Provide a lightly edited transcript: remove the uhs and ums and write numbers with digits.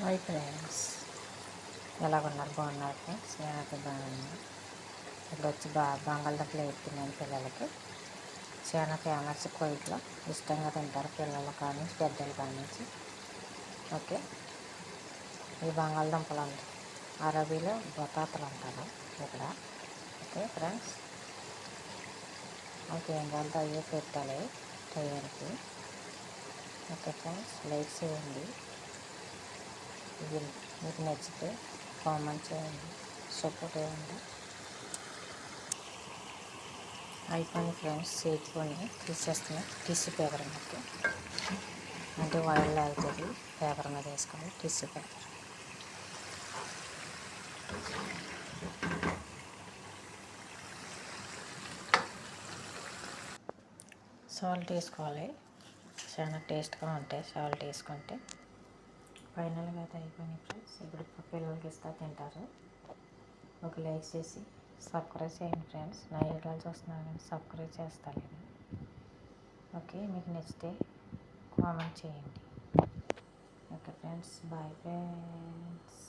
Hi friends, ఎలాగున్నారు? బాగున్నారు friends? నేనైతే బాగున్నాను. ఇప్పుడు వచ్చి బంగాళదుంపలు వేస్తున్నాను పిల్లలకి. చాలా ఫేమస్ కోయిట్లో, ఇష్టంగా తింటారు పిల్లలు కానీ పెద్దలు కానీ. ఓకే, ఈ బంగాళదుంపలు అరబీలో బొతాతలు అంటారు ఇక్కడ. ఓకే ఫ్రెండ్స్, ఓకే ఏం కావాలంటే అయ్యే పెట్టాలి టైంకి. ఓకే ఫ్రెండ్స్, లైక్ చేయండి. ఇది మీకు నచ్చితే కామెంట్ చేయండి, సపోర్ట్ చేయండి. అయిపోయింది ఫ్రెండ్స్, చేతికొని తీసేస్తున్నాయి. టిష్యూ పేపర్ మీద అంటే ఆయిల్ అవుతుంది. పేపర్ మీద వేసుకోవాలి, టిష్యూ పేపర్. సాల్ట్ వేసుకోవాలి, చాలా టేస్ట్గా ఉంటాయి సాల్ట్ వేసుకుంటే. ఫైనల్గా అయితే అయిపోయినాయి ఫ్రెండ్స్. ఇప్పుడు పిల్లలకి ఇస్తా తింటారు. ఒక లైక్ చేసి సబ్స్క్రైబ్ చేయండి ఫ్రెండ్స్. నా వీడియోలు చూస్తున్నారు కానీ సబ్స్క్రైబ్ చేస్తాను. ఓకే, మీకు నచ్చితే కామెంట్ చేయండి. Okay friends, bye friends.